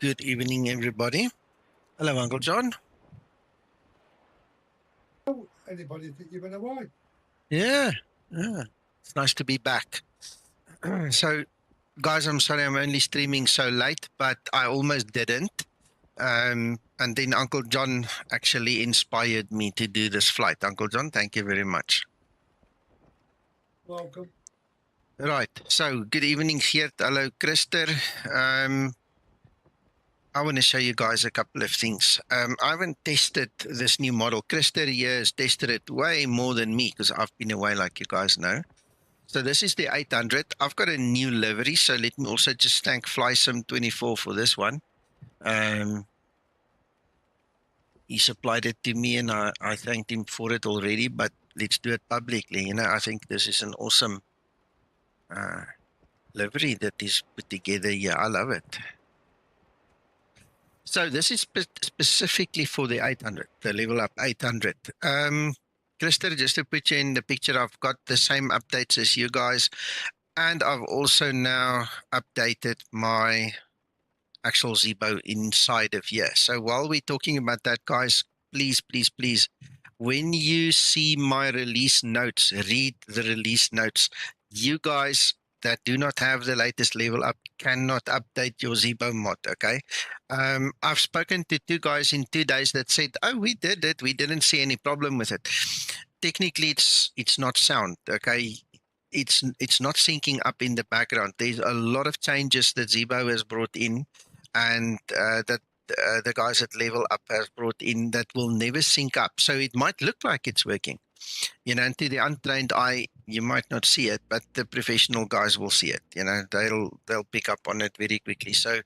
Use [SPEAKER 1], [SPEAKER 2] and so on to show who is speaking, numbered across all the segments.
[SPEAKER 1] Good evening, everybody. Hello, Uncle John.
[SPEAKER 2] Oh, anybody think you've been away?
[SPEAKER 1] Yeah, it's nice to be back. So, guys, I'm sorry I'm only streaming so late, but I almost didn't. And then Uncle John actually inspired me to do this flight. Uncle John, thank you very much.
[SPEAKER 2] Welcome.
[SPEAKER 1] Right, so good evening, Geert. Hello, Christer. I want to show you guys a couple of things. I haven't tested this new model. Christer here has tested it way more than me because I've been away, like you guys know. So this is the 800. I've got a new livery, so let me also just thank FlySim24 for this one. He supplied it to me, and I thanked him for it already, but let's do it publicly. You know, I think this is an awesome livery that is put together here. I love it. So this is specifically for the 800, the LevelUp 800. Christer, just to put you in the picture, I've got the same updates as you guys, and I've also now updated my actual Zibo inside of here. So while we're talking about that, guys, please, when you see my release notes, read the release notes. You guys that do not have the latest LevelUp cannot update your Zibomod, okay? I've spoken to 2 guys in 2 days that said, oh, we did it. We didn't see any problem with it. Technically, it's not sound, okay? It's not syncing up in the background. There's a lot of changes that Zibo has brought in, and that the guys at LevelUp has brought in that will never sync up. So it might look like it's working, you know, and to the untrained eye, you might not see it, but the professional guys will see it. You know, they'll pick up on it very quickly. So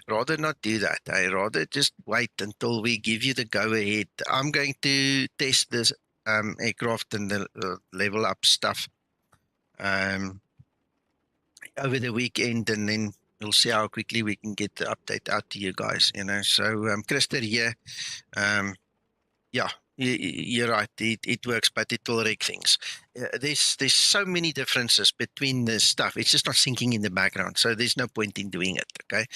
[SPEAKER 1] rather not do that. I rather just wait until we give you the go ahead. I'm going to test this aircraft and the LevelUp stuff over the weekend, and then we'll see how quickly we can get the update out to you guys, you know. So Christer here, yeah, you're right, it works, but it will wreck things. There's so many differences between the stuff. It's just not syncing in the background, so there's no point in doing it, okay?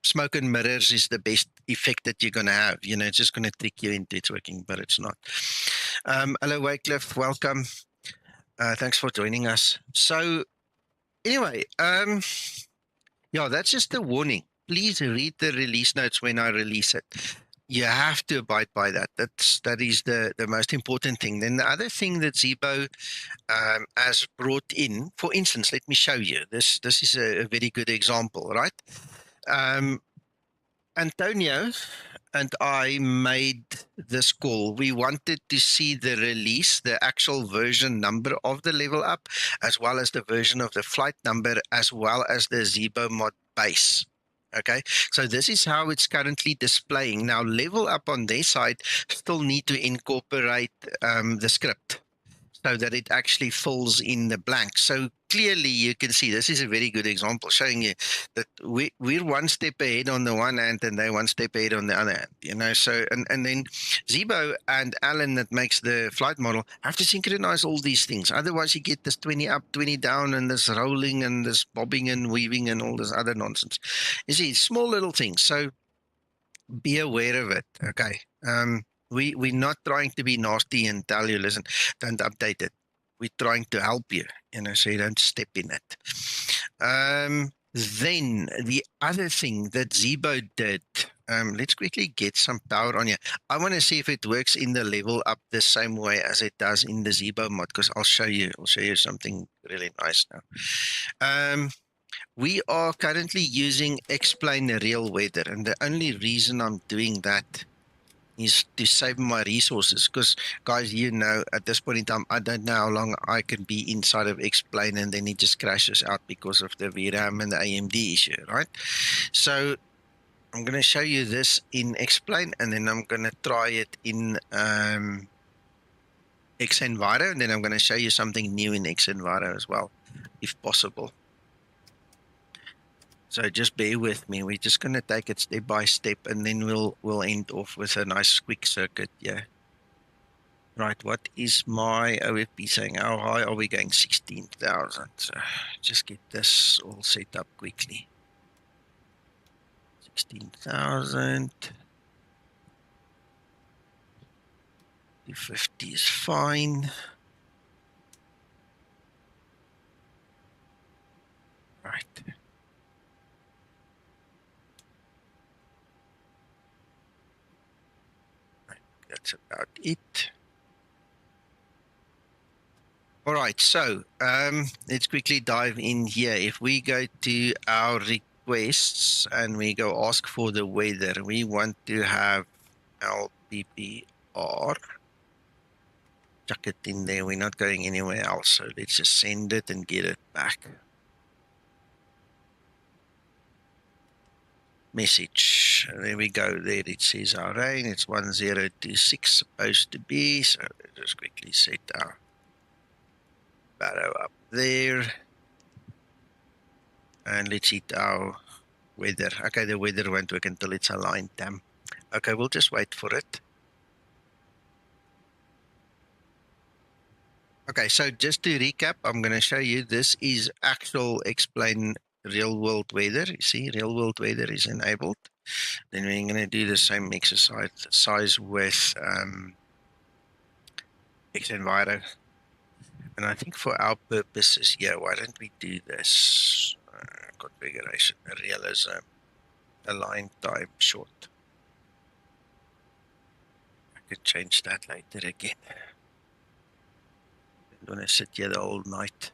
[SPEAKER 1] Smoke and mirrors is the best effect that you're going to have. You know, it's just going to trick you into it's working, but it's not. Hello, Wycliffe, welcome. Thanks for joining us. So anyway, yeah, that's just a warning. Please read the release notes when I release it. You have to abide by that. That is the most important thing. Then the other thing that Zibo has brought in, for instance, let me show you. This is a very good example, right? Antonio and I made this call. We wanted to see the release, the actual version number of the LevelUp, as well as the version of the flight number, as well as the Zibomod base. Okay, so this is how it's currently displaying. Now, LevelUp on their side still need to incorporate the script so that it actually fills in the blanks. So clearly you can see this is a very good example showing you that we're one step ahead on the one hand and they're one step ahead on the other hand, you know. So and then Zibo and Alan that makes the flight model have to synchronize all these things. Otherwise you get this 20 up, 20 down, and this rolling and this bobbing and weaving and all this other nonsense. You see, small little things. So be aware of it, okay? We're not trying to be nasty and tell you, listen, don't update it. We're trying to help you, you know, so you don't step in it. Then the other thing that Zibo did, let's quickly get some power on here. I want to see if it works in the LevelUp the same way as it does in the Zibomod, because I'll show you something really nice now. We are currently using Explain Real Weather, and the only reason I'm doing that is to save my resources, because guys, you know, at this point in time I don't know how long I can be inside of Explain and then it just crashes out because of the VRAM and the AMD issue, right? So I'm going to show you this in Explain, and then I'm going to try it in xEnviro, and then I'm going to show you something new in xEnviro as well, if possible. So just bear with me. We're just going to take it step by step, and then we'll end off with a nice quick circuit. Yeah. Right. What is my OFP saying? How high are we going? 16,000. So just get this all set up quickly. 16,000. 250 is fine. Right. That's about it. All right, so let's quickly dive in here. If we go to our requests and we go ask for the weather, we want to have LPPR. Chuck it in there. We're not going anywhere else, so let's just send it and get it back. Message. There we go. There it says our rain. It's 1026 supposed to be. So let's just quickly set our barrow up there. And let's hit our weather. Okay, the weather won't work until it's aligned. Damn. Okay, we'll just wait for it. Okay, so just to recap, I'm going to show you this is actual explain real world weather. You see, real world weather is enabled. Then we're going to do the same exercise with xEnviro. And I think for our purposes, yeah, why don't we do this? Configuration, realism, align time, short. I could change that later again. I'm going to sit here the whole night.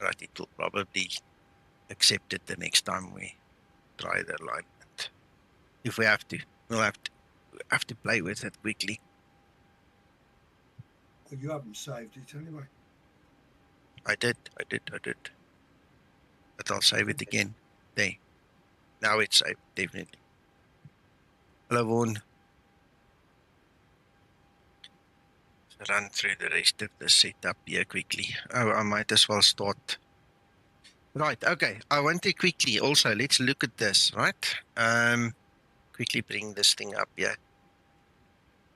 [SPEAKER 1] Right, it will probably accept it the next time we try the alignment. If we have to, we'll have to play with it quickly.
[SPEAKER 2] Well, you haven't saved it anyway.
[SPEAKER 1] I did. But I'll save it again. There. Now it's saved, definitely. Hello, Vaughan. So run through the rest of the setup here quickly. Oh, I might as well start. Right, okay. I want to quickly also, let's look at this, right? Quickly bring this thing up here.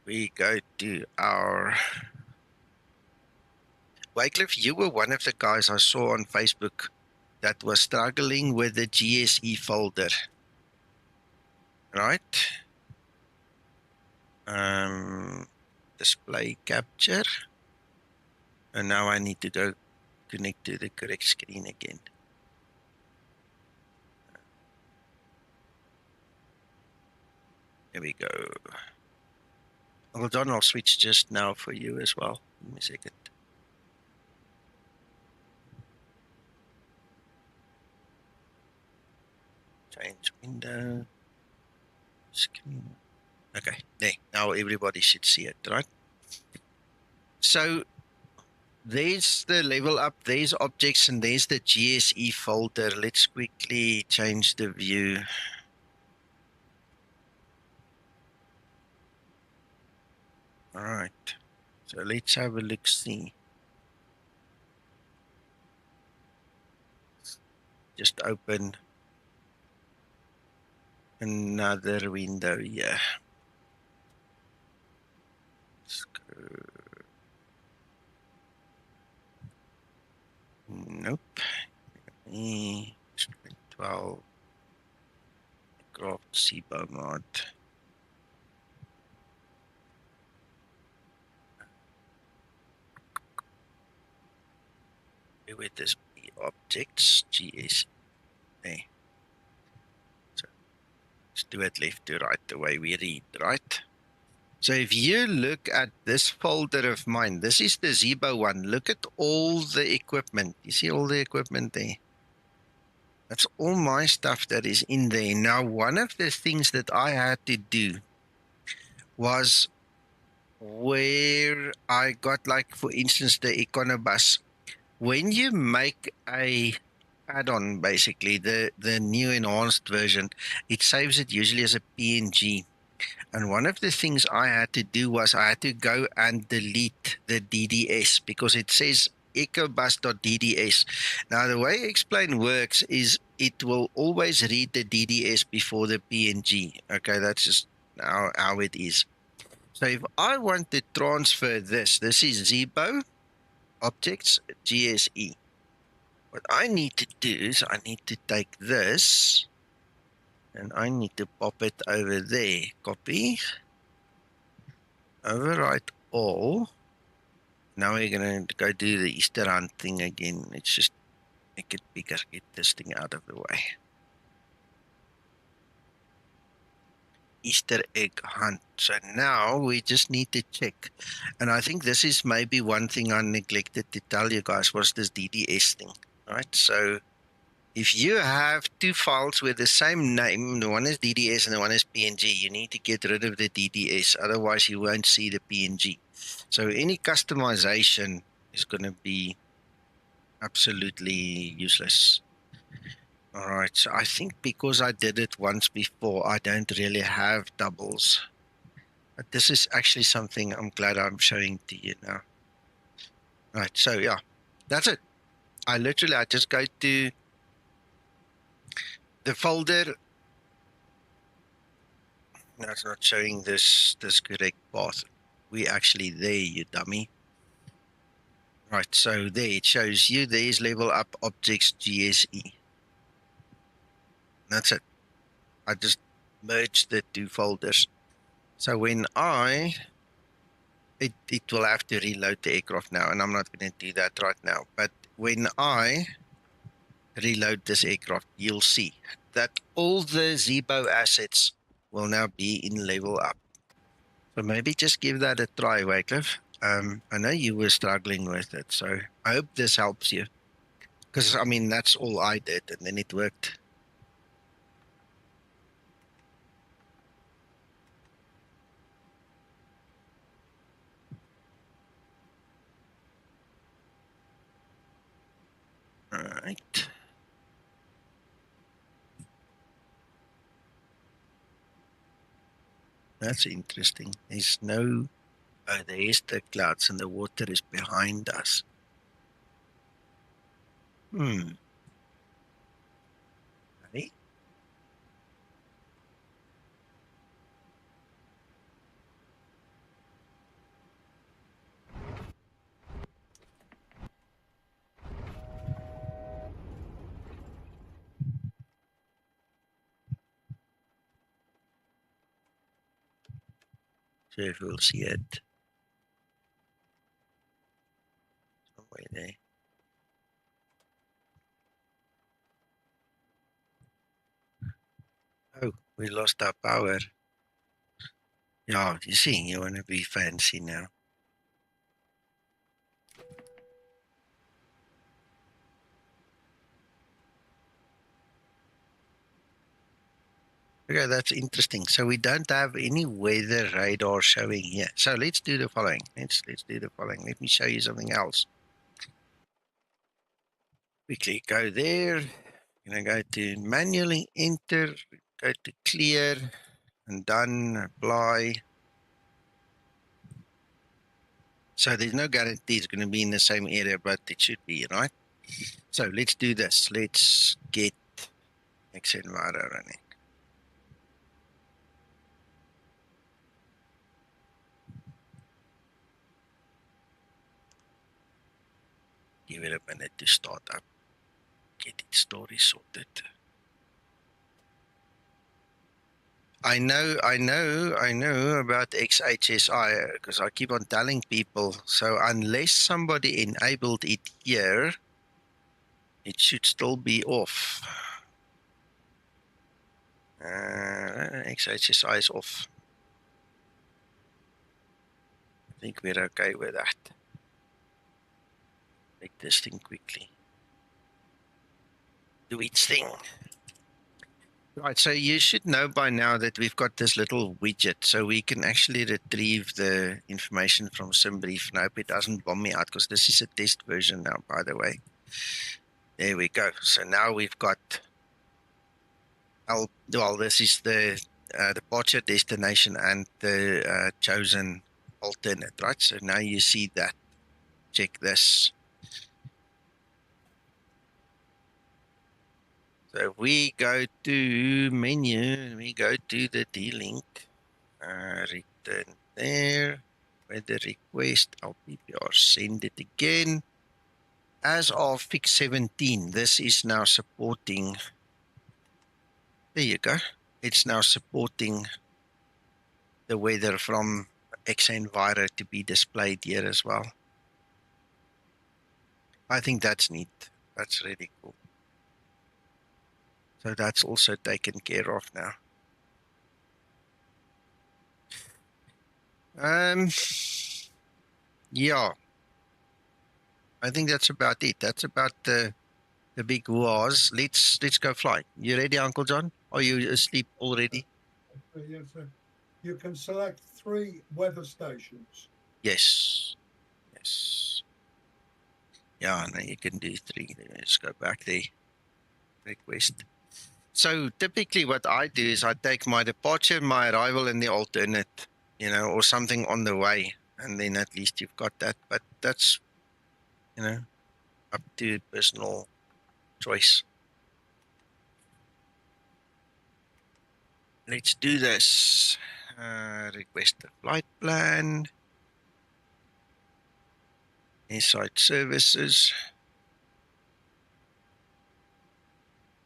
[SPEAKER 1] We go to our... Wycliffe, you were one of the guys I saw on Facebook that was struggling with the GSE folder, right? Display capture. And now I need to go connect to the correct screen again. Here we go. Hold on, I'll switch just now for you as well. Give me a second. Change window. Screen. Okay, there. Now everybody should see it, right? So there's the LevelUp, there's objects, and there's the GSE folder. Let's quickly change the view. All right. So let's have a look, see. Just open another window here. Let's go. Nope. 12. Craft Zibomod. With this objects GS. There. So let's do it left to right the way we read, right? So if you look at this folder of mine, this is the Zibo one. Look at all the equipment. You see all the equipment there? That's all my stuff that is in there. Now, one of the things that I had to do was where I got, like, for instance, the Econobus. When you make a add-on, basically, the new enhanced version, it saves it usually as a PNG. And one of the things I had to do was I had to go and delete the DDS because it says ecobus.dds. Now, the way Explain works is it will always read the DDS before the PNG. Okay, that's just how it is. So if I want to transfer this is Zibo objects GSE. What I need to do is I need to take this And I need to pop it over there. Copy. Overwrite all. Now we're going to go do the Easter hunt thing again. Let's just make it bigger. Get this thing out of the way. Easter egg hunt. So now we just need to check. And I think this is maybe one thing I neglected to tell you guys was this DDS thing. Right? So if you have two files with the same name, the one is DDS and the one is PNG, you need to get rid of the DDS. Otherwise, you won't see the PNG. So any customization is going to be absolutely useless. All right. So I think because I did it once before, I don't really have doubles. But this is actually something I'm glad I'm showing to you now. Right. So yeah, that's it. I just go to the folder. No, it's not showing this correct path. We actually there, you dummy. Right, so there it shows you there's LevelUp objects GSE. That's it. I just merged the two folders. So when it will have to reload the aircraft now, and I'm not going to do that right now. But when I reload this aircraft, you'll see that all the Zibo assets will now be in LevelUp. So maybe just give that a try, Wycliffe. I know you were struggling with it, so I hope this helps you. Because, I mean, that's all I did, and then it worked. All right. That's interesting. There's no... Oh, there is the clouds, and the water is behind us. Okay. So if we'll see it somewhere there. Oh, we lost our power. Yeah, you see, you want to be fancy now. Okay, that's interesting. So we don't have any weather radar showing here. So let's do the following. Let's do the following. Let me show you something else. Quickly go there. I'm going to go to manually enter, go to clear, and done, apply. So there's no guarantee it's going to be in the same area, but it should be, right? So let's do this. Let's get xEnviro running. Give it a minute to start up. Get its story sorted. I know about XHSI because I keep on telling people. So unless somebody enabled it here, it should still be off. XHSI is off. I think we're okay with that. Make this thing quickly. Do its thing. Right, so you should know by now that we've got this little widget, so we can actually retrieve the information from SimBrief. I hope it doesn't bomb me out, because this is a test version now, by the way. There we go. So now we've got, well, this is the departure destination and the chosen alternate, right? So now you see that. Check this. So if we go to menu, we go to the D-Link, return there, weather request, LPPR, send it again. As of fix 17, this is now supporting, there you go, it's now supporting the weather from xEnviro to be displayed here as well. I think that's neat. That's really cool. So that's also taken care of now. Yeah, I think that's about it. That's about the big wars. Let's go fly. You ready, Uncle John? Are you asleep already?
[SPEAKER 2] Yes, sir. You can select 3 weather stations.
[SPEAKER 1] Yes. Yes. Yeah, no, you can do 3. Let's go back there. Request. So typically what I do is I take my departure, my arrival, and the alternate, you know, or something on the way. And then at least you've got that. But that's, you know, up to personal choice. Let's do this. Request a flight plan. Inside services.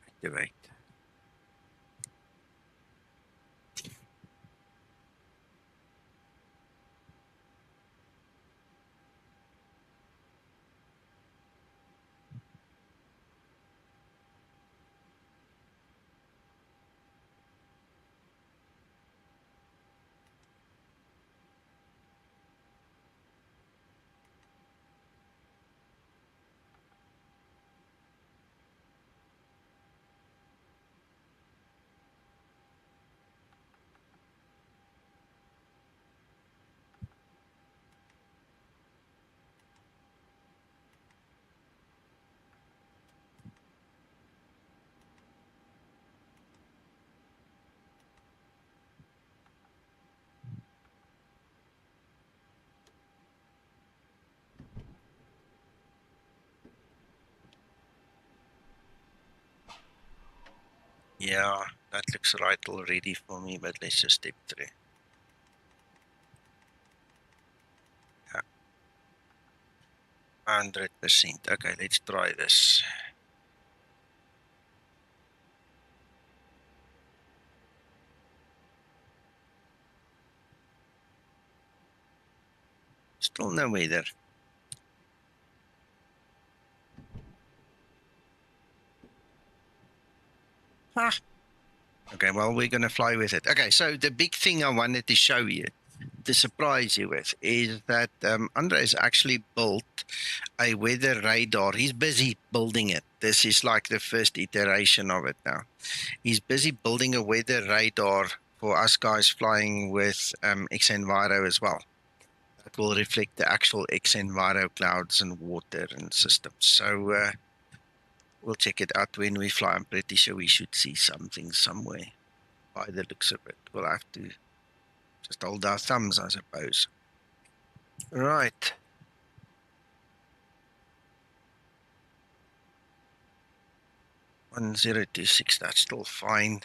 [SPEAKER 1] Activate. Yeah, that looks right already for me, but let's just step through. Yeah. 100%. Okay, let's try this. Still no weather. Ah. Okay, well, we're going to fly with it. Okay, so the big thing I wanted to show you, to surprise you with, is that Andre's actually built a weather radar. He's busy building it. This is like the first iteration of it now. He's busy building a weather radar for us guys flying with xEnviro as well. That will reflect the actual xEnviro clouds and water and systems. So we'll check it out when we fly. I'm pretty sure we should see something somewhere. By the looks of it, we'll have to just hold our thumbs, I suppose. Right. (1026), that's still fine.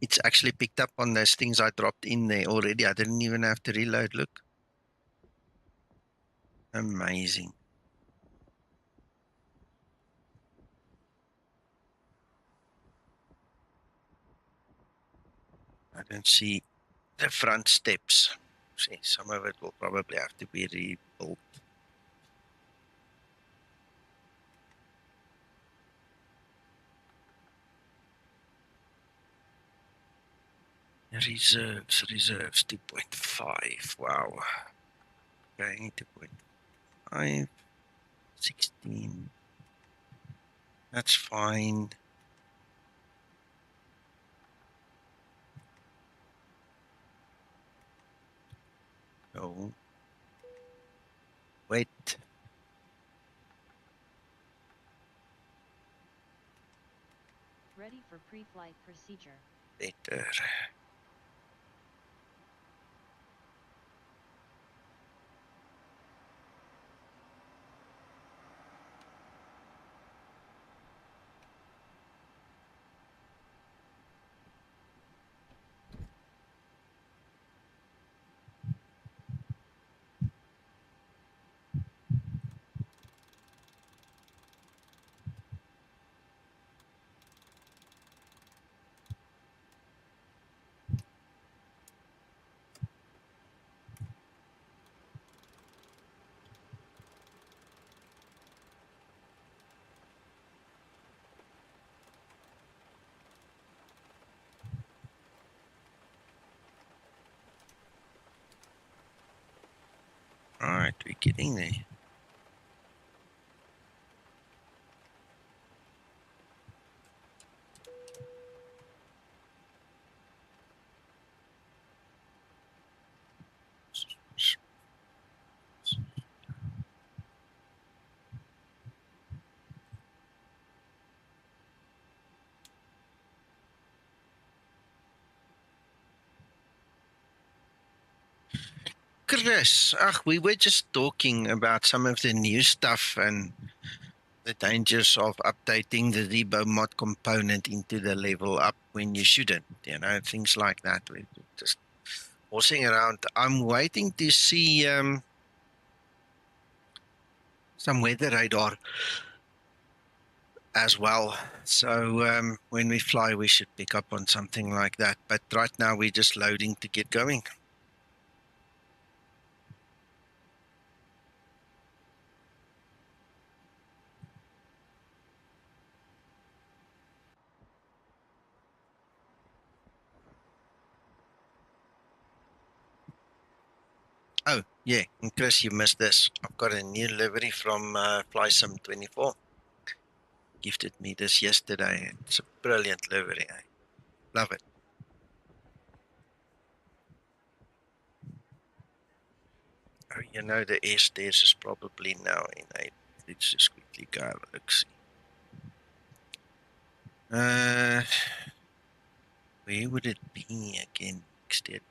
[SPEAKER 1] It's actually picked up on those things I dropped in there already. I didn't even have to reload. Look. Amazing. I don't see the front steps. See, some of it will probably have to be rebuilt. Reserves 2.5. Wow. Okay, 2.5, 16. That's fine. Oh. Wait.
[SPEAKER 3] Ready for pre-flight procedure.
[SPEAKER 1] Better. Right, we're getting there. Chris, we were just talking about some of the new stuff and the dangers of updating the Zibomod component into the LevelUp when you shouldn't, things like that. We're just horsing around. I'm waiting to see some weather radar as well. So when we fly, we should pick up on something like that. But right now, we're just loading to get going. Oh, yeah, and Chris, you missed this. I've got a new livery from FlySim24. Gifted me this yesterday. It's a brilliant livery. I love it. Oh, the air stairs is probably now enabled. Let's just quickly go have a look. See. Where would it be again? Exterior.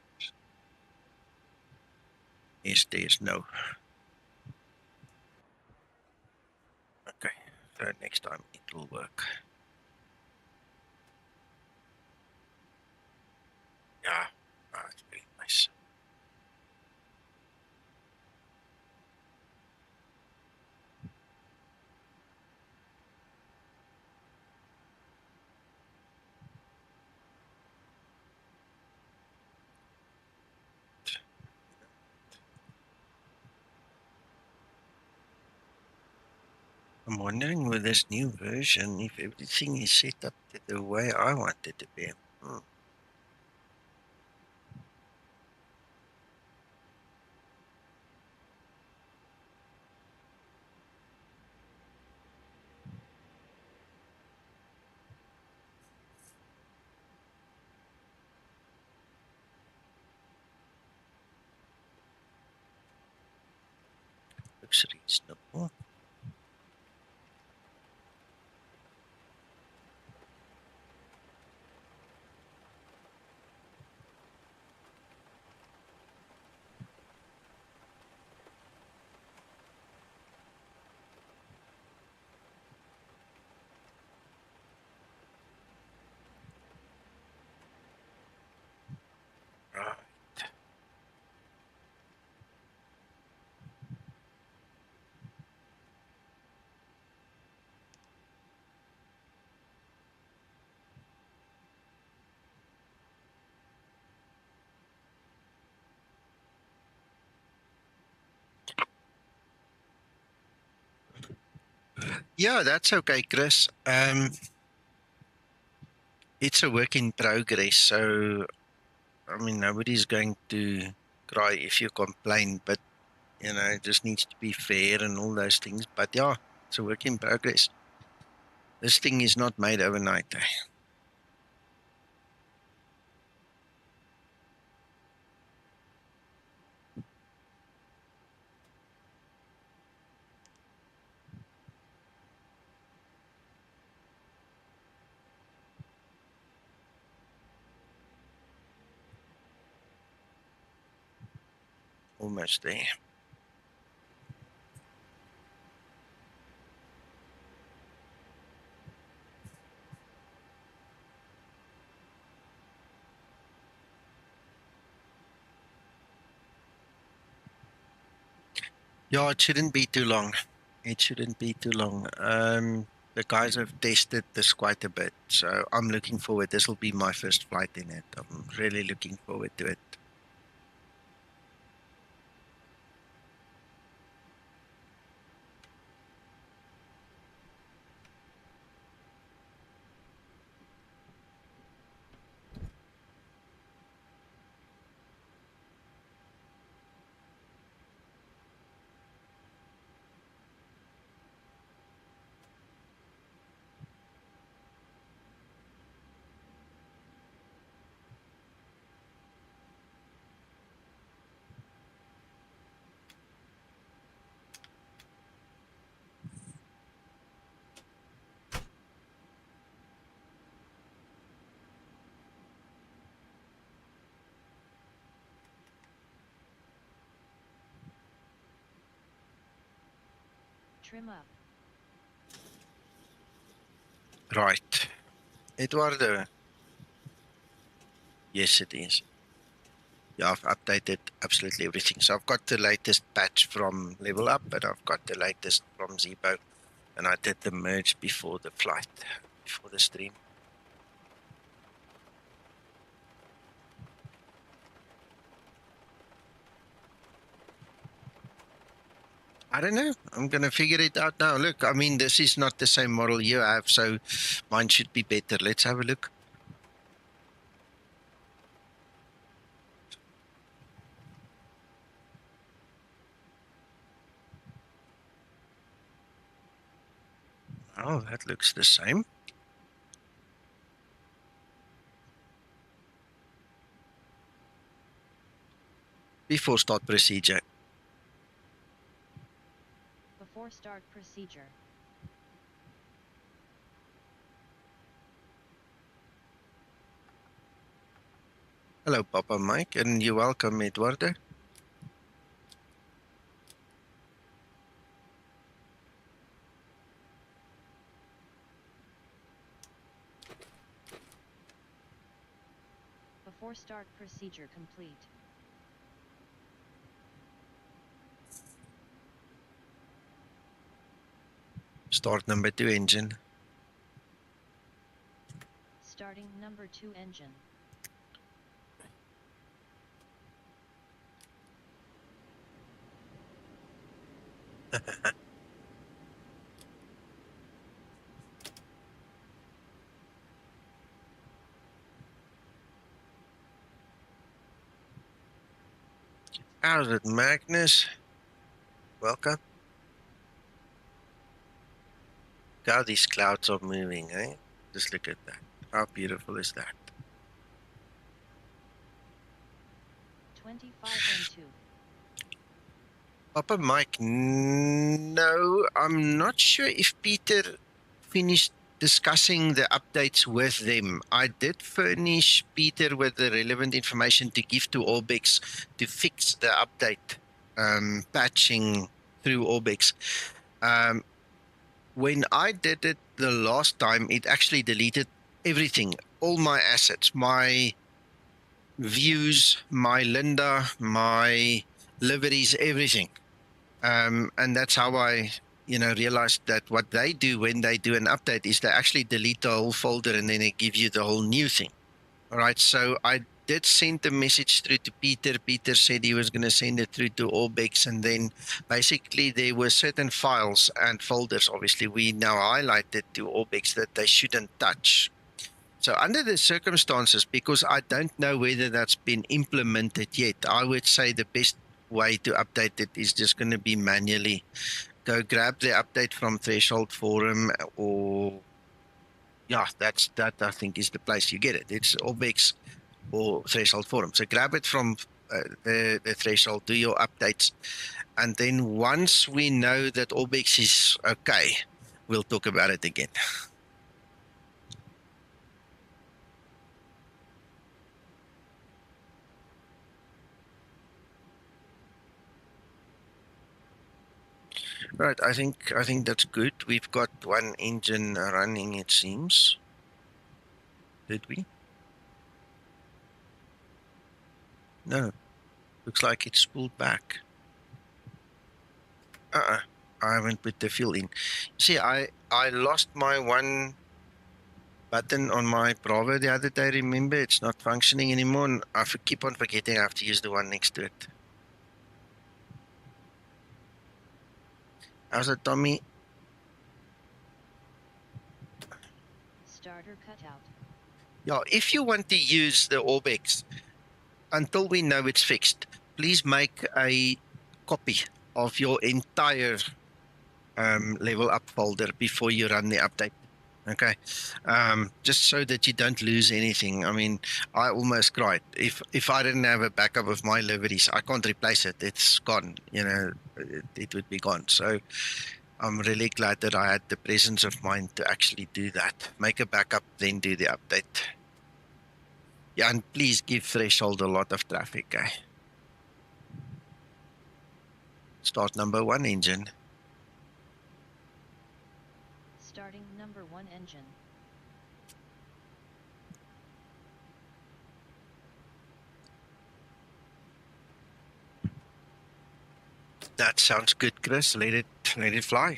[SPEAKER 1] Air stairs, no. Okay, so next time it will work. Yeah, it's very nice. I'm wondering with this new version if everything is set up the way I want it to be. Looks reasonable. Right. Yeah, that's okay, Chris. It's a work in progress, so nobody's going to cry if you complain, but it just needs to be fair and all those things. But yeah, it's a work in progress. This thing is not made overnight. Almost there. Yeah, it shouldn't be too long. It shouldn't be too long. The guys have tested this quite a bit, so I'm looking forward. This will be my first flight in it. I'm really looking forward to it.
[SPEAKER 3] Trim up.
[SPEAKER 1] Right. Eduardo. Yes, it is. Yeah, I've updated absolutely everything. So I've got the latest patch from LevelUp, and I've got the latest from Zibo. And I did the merge before the flight, before the stream. I don't know. I'm going to figure it out now. Look, I mean, this is not the same model you have, so mine should be better. Let's have a look. Oh, that looks the same. Before start procedure.
[SPEAKER 3] Before start procedure.
[SPEAKER 1] Hello, Papa Mike, and you're welcome, Eduardo.
[SPEAKER 3] Before start procedure complete.
[SPEAKER 1] Start number 2 engine.
[SPEAKER 3] Starting number 2 engine.
[SPEAKER 1] How's it, Magnus? Welcome. God, these clouds are moving, eh? Just look at that. How beautiful is that?
[SPEAKER 3] 25 and 2.
[SPEAKER 1] Papa Mike, no, I'm not sure if Peter finished discussing the updates with them. I did furnish Peter with the relevant information to give to Orbx to fix the update, patching through Orbx. When I did it the last time, it actually deleted everything, all my assets, my views, my Linda, my liveries, everything. And that's how I, realized that what they do when they do an update is they actually delete the whole folder and then they give you the whole new thing. All right. So I did send the message through to Peter. Peter said he was going to send it through to Orbx, and then basically there were certain files and folders. Obviously, we now highlighted to Orbx that they shouldn't touch. So under the circumstances, because I don't know whether that's been implemented yet, I would say the best way to update it is just going to be manually. Go grab the update from Threshold Forum, or that I think is the place you get it. It's Orbx or Threshold Forum. So grab it from the Threshold, do your updates, and then once we know that Orbx is okay, we'll talk about it again. Right, I think that's good. We've got one engine running, it seems. Did we? No. Looks like it's pulled back. I haven't put the fuel in. See, I lost my one button on my Bravo the other day, remember? It's not functioning anymore, and I keep on forgetting I have to use the one next to it. How's it, Tommy?
[SPEAKER 3] Starter cutout.
[SPEAKER 1] Yeah, if you want to use the Orbx until we know it's fixed, please make a copy of your entire LevelUp folder before you run the update. Okay, just so that you don't lose anything. I mean, I almost cried. If I didn't have a backup of my liveries, I can't replace it. It's gone. It would be gone. So I'm really glad that I had the presence of mind to actually do that. Make a backup, then do the update. Yeah, and please give Threshold a lot of traffic. Start number 1 engine.
[SPEAKER 3] number 1 engine.
[SPEAKER 1] That sounds good, Chris. Let it fly.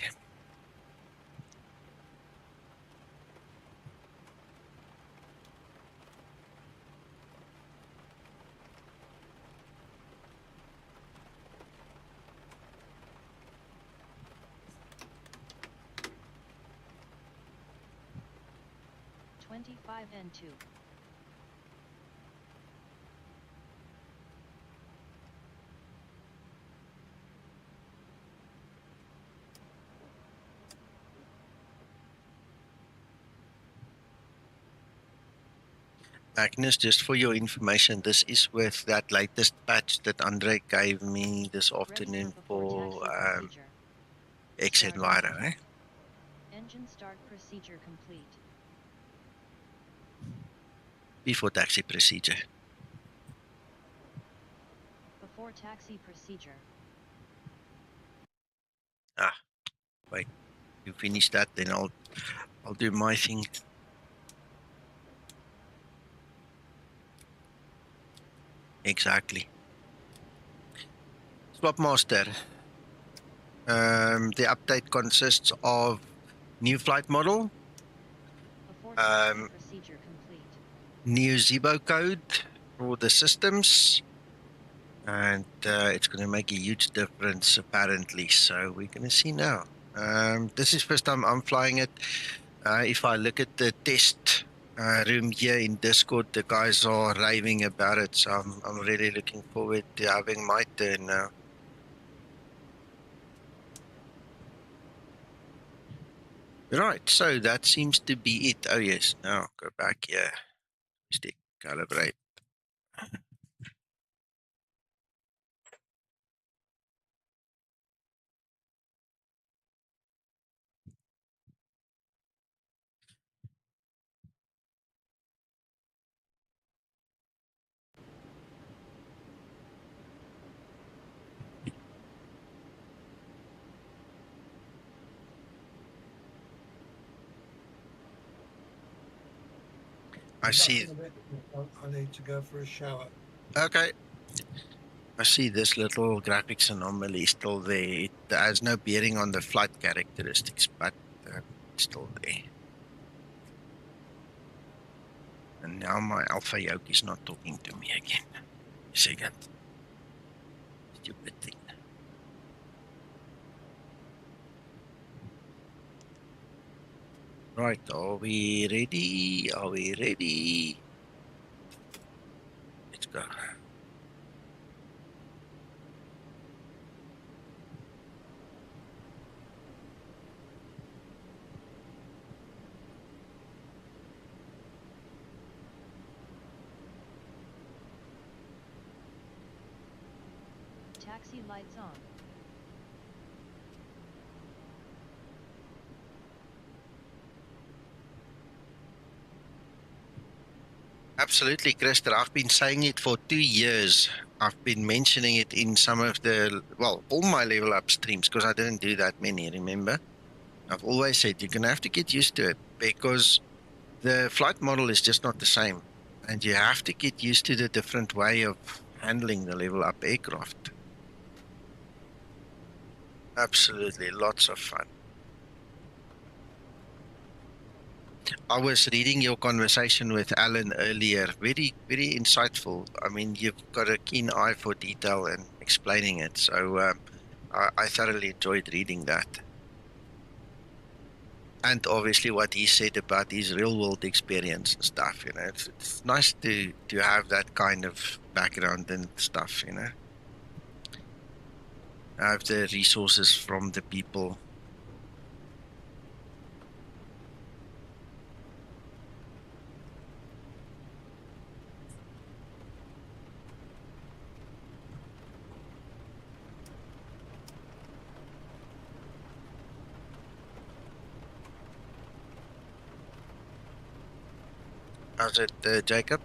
[SPEAKER 3] N2.
[SPEAKER 1] Agnes, just for your information, this is with that latest patch that Andre gave me this afternoon for xEnviro. Eh?
[SPEAKER 3] Engine start procedure complete.
[SPEAKER 1] Before taxi procedure.
[SPEAKER 3] Before taxi procedure.
[SPEAKER 1] Ah, wait. You finish that, then I'll do my thing. Exactly. Swapmaster. The update consists of new flight model,
[SPEAKER 3] Before taxi procedure complete.
[SPEAKER 1] new Zibo code for the systems, and it's going to make a huge difference apparently. So we're going to see now. This is first time I'm flying it. If I look at the test room here in Discord, the guys are raving about it. So I'm really looking forward to having my turn now. Right, so that seems to be it. Oh yes, now go back here. Stick, calibrate. I see.
[SPEAKER 2] I need to go for a shower.
[SPEAKER 1] Okay. I see this little graphics anomaly still there. It has no bearing on the flight characteristics, but it's still there. And now my alpha yoke is not talking to me again. A second. Stupid thing. Right, are we ready? Are we ready? Let's go.
[SPEAKER 3] Taxi lights on.
[SPEAKER 1] Absolutely, Christer. I've been saying it for 2 years. I've been mentioning it in some of the, well, all my level up streams, because I didn't do that many, remember? I've always said you're going to have to get used to it because the flight model is just not the same. And you have to get used to the different way of handling the level up aircraft. Absolutely, lots of fun. I was reading your conversation with Alan earlier. Very, very insightful. I mean, you've got a keen eye for detail and explaining it. So I thoroughly enjoyed reading that. And obviously what he said about his real world experience and stuff, you know, it's nice to have that kind of background and stuff, you know. Have the resources from the people. How's it, Jacob?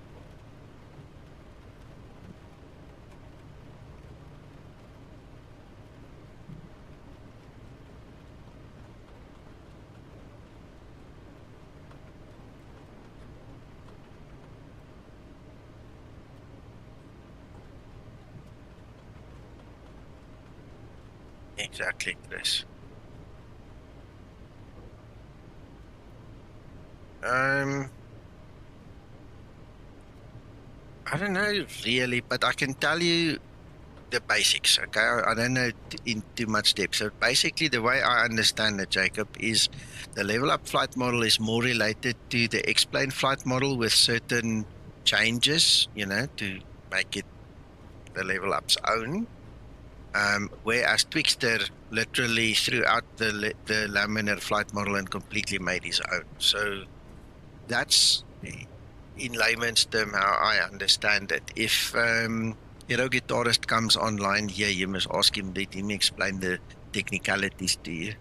[SPEAKER 1] Exactly, Chris. I don't know really, but I can tell you the basics, okay? I don't know in too much depth. So basically, the way I understand it, Jacob, is the level up flight model is more related to the X-plane flight model with certain changes, you know, to make it the level up's own. Whereas Twixter literally threw out the laminar flight model and completely made his own. So that's, in layman's term, how I understand it. If Hero Guitarist comes online here, you must ask him, let him explain the technicalities to you.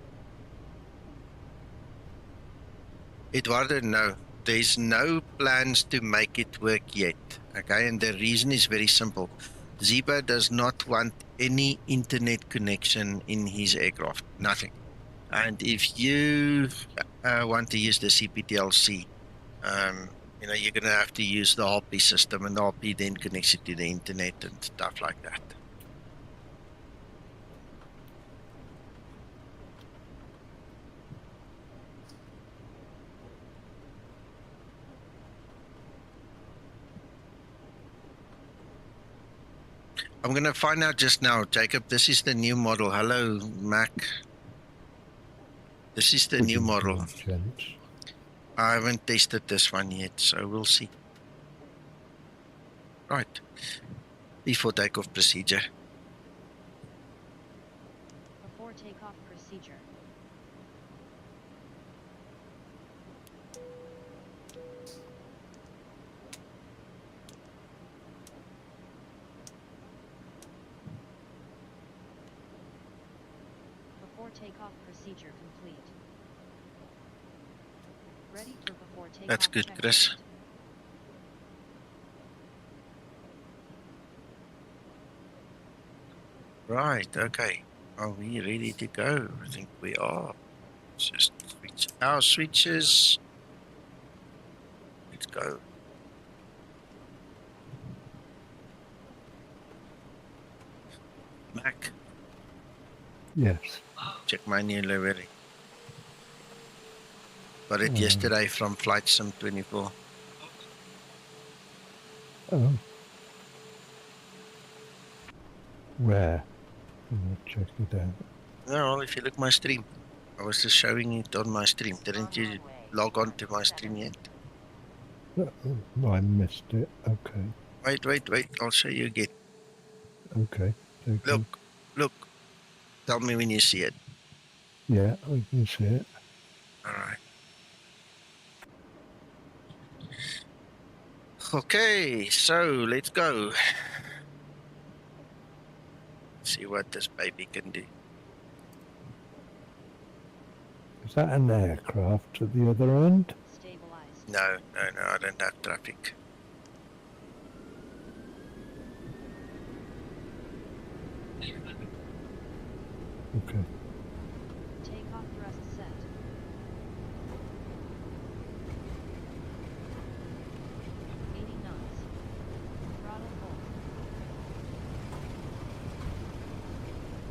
[SPEAKER 1] Eduardo, no. There's no plans to make it work yet, okay? And the reason is very simple. Zibo does not want any internet connection in his aircraft, nothing. And if you want to use the CPTLC, you know, you're going to have to use the RP system, and the RP then connects it to the internet and stuff like that. I'm going to find out just now, Jacob. This is the new model. Hello, Mac. This is the new model. I haven't tested this one yet, so we'll see. Right. Before takeoff procedure.
[SPEAKER 3] Before takeoff procedure. Before takeoff procedure complete. Ready for before takeoff.
[SPEAKER 1] That's good, Chris. Right, okay. Are we ready to go? I think we are. Let's just switch our switches. Let's go. Mac.
[SPEAKER 4] Yes.
[SPEAKER 1] Check my new livery. Got it yesterday from Flight Sim 24.
[SPEAKER 4] Oh. Where? I'll check it out.
[SPEAKER 1] No, well, if you look my stream. I was just showing it on my stream. Didn't you log on to my stream yet?
[SPEAKER 4] Oh, I missed it. Okay.
[SPEAKER 1] Wait. I'll show you again.
[SPEAKER 4] Okay.
[SPEAKER 1] Look. Tell me when you see it.
[SPEAKER 4] Yeah, I can see it.
[SPEAKER 1] All right. Okay, so let's go. See what this baby can do.
[SPEAKER 4] Is that an aircraft at the other end?
[SPEAKER 3] Stabilized.
[SPEAKER 1] No, I don't have traffic.
[SPEAKER 4] Okay.
[SPEAKER 3] Takeoff thrust set.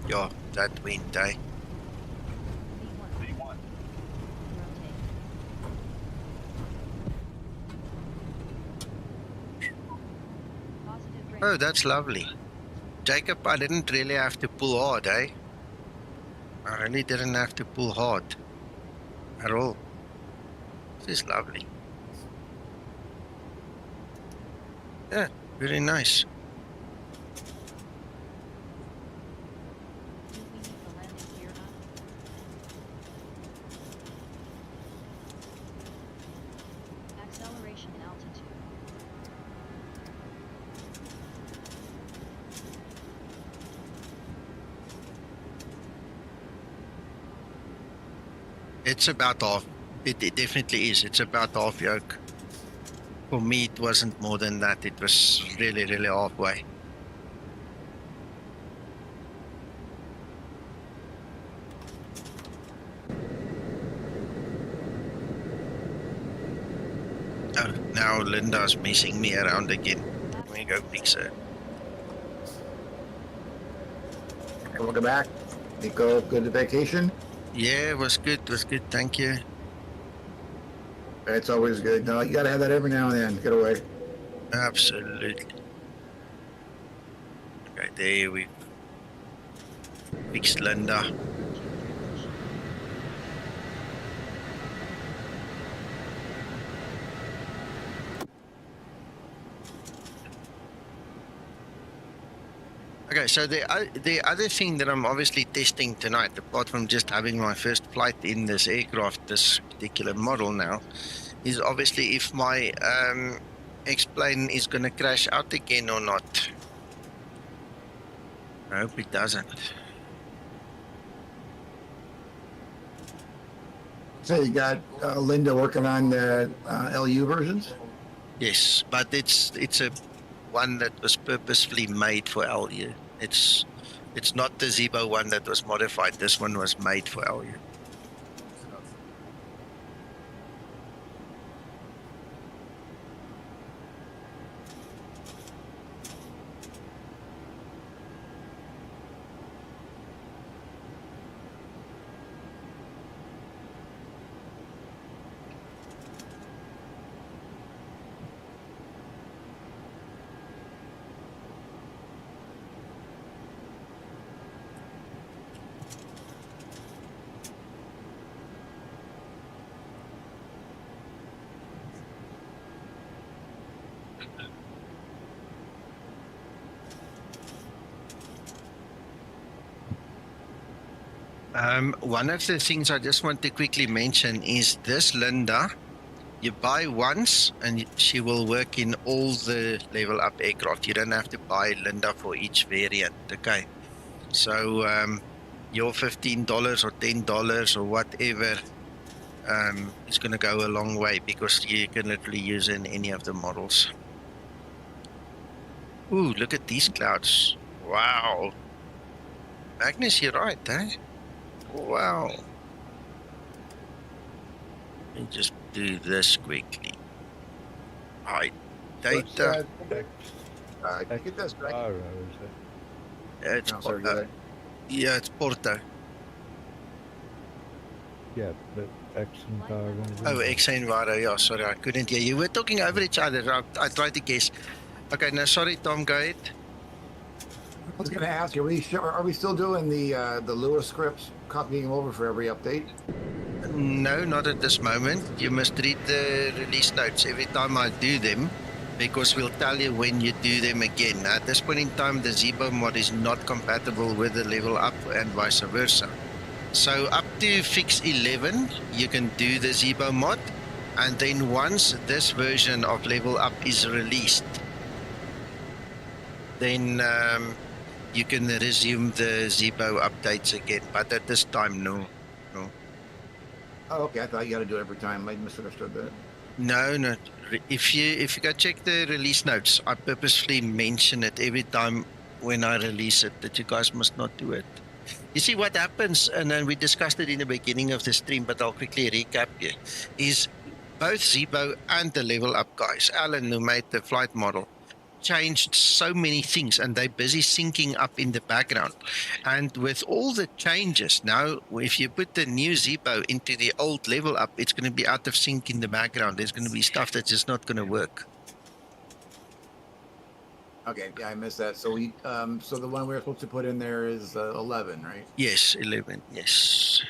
[SPEAKER 1] Yeah, that wind, eh?
[SPEAKER 3] V1. Rotate. Positive brake.
[SPEAKER 1] Oh, that's lovely. Jacob, I didn't really have to pull hard, eh? I really didn't have to pull hard at all. This is lovely. Yeah, very nice.
[SPEAKER 3] Do we need the landing gear up? Acceleration and altitude.
[SPEAKER 1] It's about half. It definitely is. It's about half yoke. For me, it wasn't more than that. It was really, really halfway. Oh, now Linda's messing me around again. Let me go fix her.
[SPEAKER 5] And we'll go back. Nico, good vacation?
[SPEAKER 1] Yeah, it was good. Thank you.
[SPEAKER 5] It's always good. No, you gotta have that every now and then. Get away.
[SPEAKER 1] Absolutely. Okay, there we fixed Linda.
[SPEAKER 3] Chip transition.
[SPEAKER 1] Okay, so the other thing that I'm obviously testing tonight, apart from just having my first flight in this aircraft, this particular model now, is obviously if my X-plane is going to crash out again or not. I hope it doesn't.
[SPEAKER 5] So you got Linda working on the LU versions?
[SPEAKER 1] Yes, but it's a one that was purposefully made for LU. It's not the Zibo one that was modified. This one was made for LU. One of the things I just want to quickly mention is this Linda, you buy once and she will work in all the LevelUp aircraft. You don't have to buy Linda for each variant, okay? So your $15 or $10 or whatever is going to go a long way because you can literally use it in any of the models. Ooh, look at these clouds. Wow. Magnus, you're right, eh? Wow. Let me just do this quickly. Hide data.
[SPEAKER 5] Get this back.
[SPEAKER 4] Xenviro, is it?
[SPEAKER 1] It's
[SPEAKER 5] No, sorry, go
[SPEAKER 1] Porto.
[SPEAKER 5] ahead.
[SPEAKER 1] Yeah, it's Porto.
[SPEAKER 4] Yeah, but xEnviro.
[SPEAKER 1] Oh, xEnviro. Yeah, sorry, I couldn't hear you. We're talking over each other. I tried to guess. Okay, no, sorry, Tom, go ahead.
[SPEAKER 5] I was gonna ask you, are we still doing the Lewis scripts, copying them over for every update?
[SPEAKER 1] No, not at this moment. You must read the release notes every time I do them because we'll tell you when you do them again. At this point in time, the Zibomod is not compatible with the LevelUp and vice versa. So up to fix 11, you can do the Zibomod, and then once this version of LevelUp is released, then you can resume the Zibo updates again. But at this time, no.
[SPEAKER 5] Oh, okay. I thought you got to do it every time. I misunderstood that.
[SPEAKER 1] No. If you go check the release notes, I purposefully mention it every time when I release it that you guys must not do it. You see what happens, and then we discussed it in the beginning of the stream, but I'll quickly recap here, is both Zibo and the LevelUp guys, Alan, who made the flight model, changed so many things and they're busy syncing up in the background. And with all the changes now, if you put the new Zibo into the old LevelUp, it's going to be out of sync in the background. There's going to be stuff that's just not going to work.
[SPEAKER 5] Okay, yeah, I missed that. So we, so the one we're supposed to put in there is 11, right?
[SPEAKER 1] Yes, 11, yes.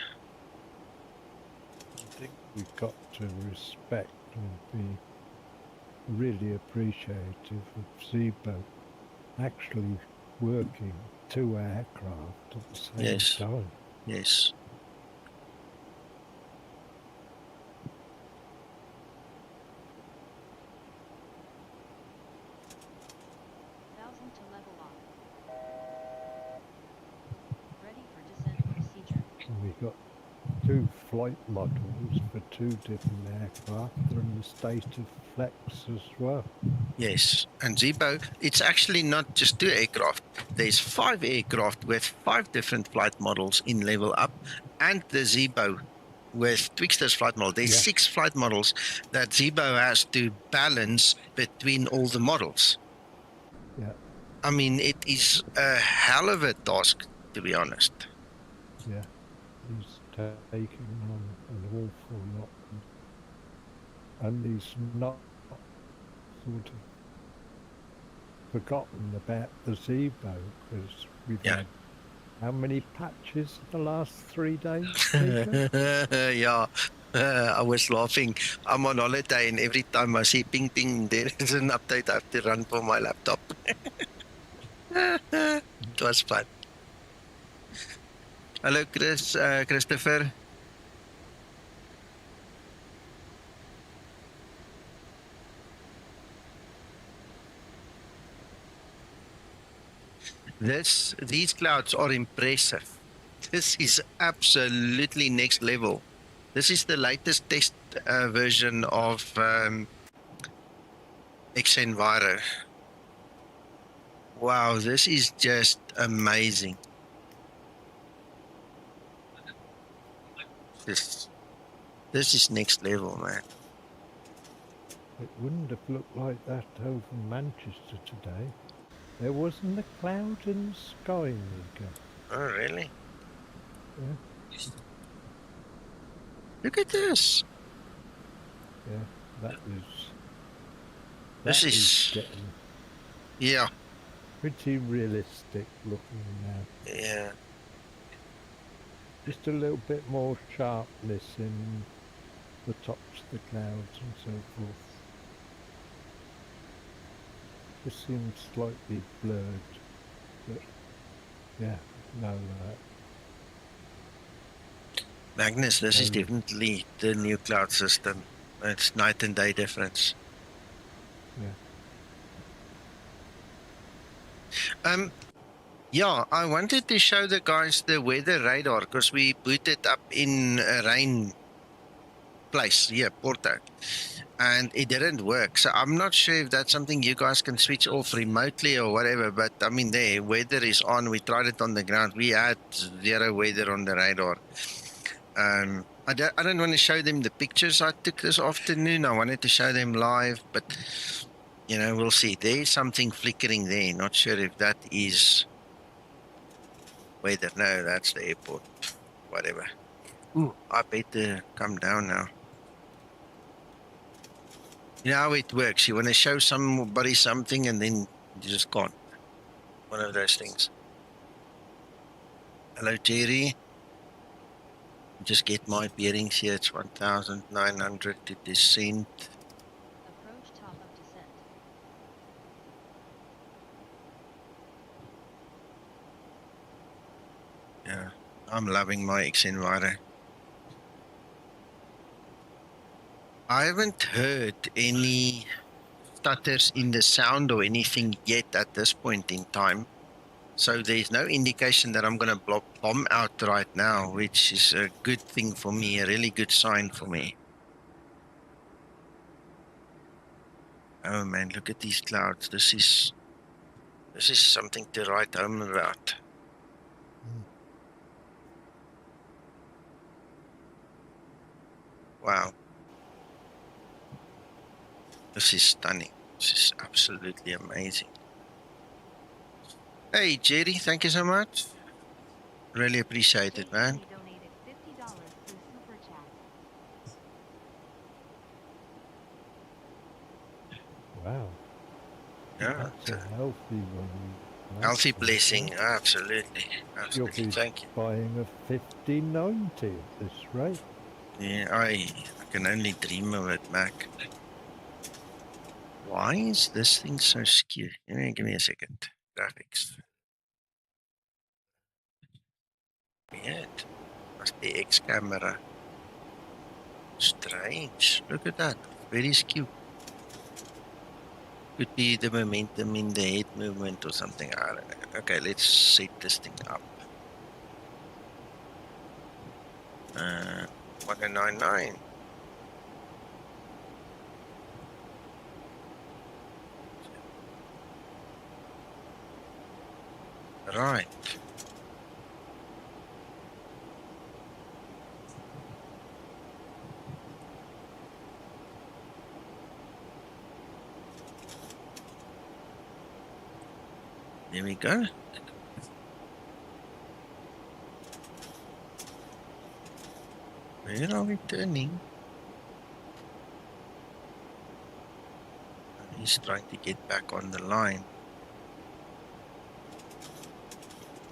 [SPEAKER 4] I think we've got to respect and be really appreciative of Zibo actually working 2 aircraft at the same
[SPEAKER 1] Yes.
[SPEAKER 4] time.
[SPEAKER 1] Yes.
[SPEAKER 3] Thousand to level up. Ready for descent procedure.
[SPEAKER 4] And we've got 2 flight models for 2 different aircraft. They're in the state of flex as well.
[SPEAKER 1] Yes, and Zibo, it's actually not just 2 aircraft. There's 5 aircraft with 5 different flight models in LevelUp, and the Zibo with Twixter's flight model. There's 6 flight models that Zibo has to balance between all the models.
[SPEAKER 4] Yeah.
[SPEAKER 1] I mean, it is a hell of a task, to be honest.
[SPEAKER 4] He's taking on an awful lot, and he's not sort of forgotten about the Zibo, because we've
[SPEAKER 1] Yeah.
[SPEAKER 4] had how many patches the last 3 days? Peter?
[SPEAKER 1] Yeah, I was laughing. I'm on holiday, and every time I see ping ping, there is an update I have to run for my laptop. It was fun. Hello, Christopher. These clouds are impressive. This is absolutely next level. This is the latest test version of xEnviro. Wow, this is just amazing. This is next level, man.
[SPEAKER 4] It wouldn't have looked like that over Manchester today. There wasn't a cloud in the sky, Nika.
[SPEAKER 1] Oh, really?
[SPEAKER 4] Yeah,
[SPEAKER 1] Look at this.
[SPEAKER 4] yeah, that is...
[SPEAKER 1] This
[SPEAKER 4] that
[SPEAKER 1] is-
[SPEAKER 4] getting
[SPEAKER 1] Yeah,
[SPEAKER 4] pretty realistic looking now.
[SPEAKER 1] yeah.
[SPEAKER 4] Just a little bit more sharpness in the tops of the clouds and so forth. Just seems slightly blurred, but yeah, no,
[SPEAKER 1] Magnus, this is
[SPEAKER 4] Oh.
[SPEAKER 1] definitely the new cloud system. It's night and day difference.
[SPEAKER 4] yeah.
[SPEAKER 1] Yeah, I wanted to show the guys the weather radar because we booted up in a rain place, yeah, Porto, and it didn't work. So I'm not sure if that's something you guys can switch off remotely or whatever, but I mean, the weather is on. We tried it on the ground. We had zero weather on the radar. I don't want to show them the pictures I took this afternoon. I wanted to show them live, but you know, we'll see. There's something flickering there. Not sure if that is weather. No, that's the airport. Whatever. Ooh, I better come down now. You know how it works. You want to show somebody something and then you just can't. One of those things. Hello, Jerry. Just get my bearings here. It's 1,900 to descent.
[SPEAKER 3] Approach top of descent.
[SPEAKER 1] Yeah, I'm loving my xEnviro. I haven't heard any stutters in the sound or anything yet at this point in time. So there's no indication that I'm going to bomb out right now, which is a good thing for me, a really good sign for me. Oh man, look at these clouds. This is something to write home about. Wow. This is stunning. This is absolutely amazing. Hey, Jerry, thank you so much. Really appreciate it, man.
[SPEAKER 3] JC donated $50 through SuperChat.
[SPEAKER 4] Wow,
[SPEAKER 1] Yeah,
[SPEAKER 4] that's a healthy one.
[SPEAKER 1] healthy
[SPEAKER 4] That's
[SPEAKER 1] blessing.
[SPEAKER 4] good.
[SPEAKER 1] Absolutely.
[SPEAKER 4] You'll
[SPEAKER 1] Absolutely.
[SPEAKER 4] be
[SPEAKER 1] Thank you.
[SPEAKER 4] buying a 5090 at this rate.
[SPEAKER 1] Yeah, I can only dream of it, Mac. Why is this thing so skewed? Give me a second. Graphics. Weird. Must be X camera. Strange. Look at that. Very skewed. Could be the momentum in the head movement or something. I don't know. Okay, let's set this thing up. 1099. Right. There we go. Where are we turning? He's trying to get back on the line.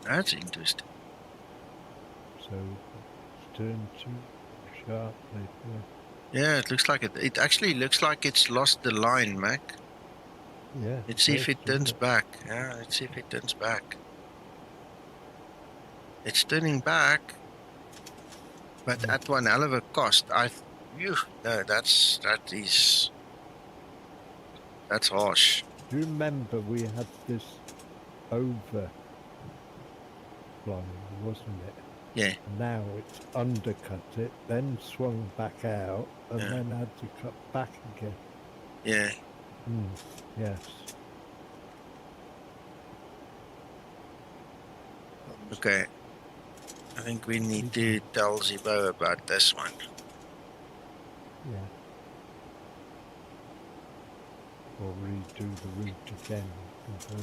[SPEAKER 1] That's interesting.
[SPEAKER 4] So it's turned too sharply.
[SPEAKER 1] Yeah, it looks like it. It actually looks like it's lost the line, Mac.
[SPEAKER 4] Yeah.
[SPEAKER 1] Let's see if
[SPEAKER 4] does,
[SPEAKER 1] it turns
[SPEAKER 4] doesn't
[SPEAKER 1] back. Yeah, let's see if it turns back. It's turning back, but at one hell of a cost. Phew, no, that's harsh.
[SPEAKER 4] Do you remember we had this over flying, wasn't it?
[SPEAKER 1] Yeah,
[SPEAKER 4] Now it's undercut it, then swung back out, and
[SPEAKER 1] Yeah.
[SPEAKER 4] then had to cut back again.
[SPEAKER 1] yeah.
[SPEAKER 4] Yes.
[SPEAKER 1] Okay. I think we need to tell Zibo about this one.
[SPEAKER 4] Yeah. Or redo the route again. Confirm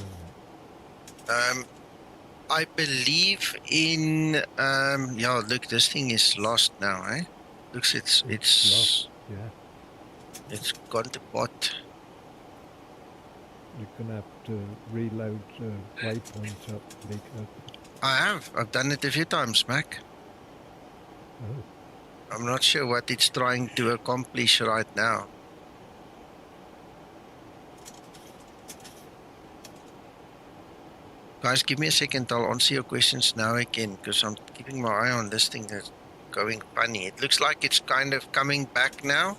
[SPEAKER 4] it.
[SPEAKER 1] I believe in yeah, look, this thing is lost now, eh? Looks it's
[SPEAKER 4] Lost. Yeah.
[SPEAKER 1] it's gone to pot.
[SPEAKER 4] You're gonna have to reload waypoints up because
[SPEAKER 1] I've done it a few times, Mac.
[SPEAKER 4] oh,
[SPEAKER 1] I'm not sure what it's trying to accomplish right now. Guys, give me a second. I'll answer your questions now again because I'm keeping my eye on this thing that's going funny. It looks like it's kind of coming back now.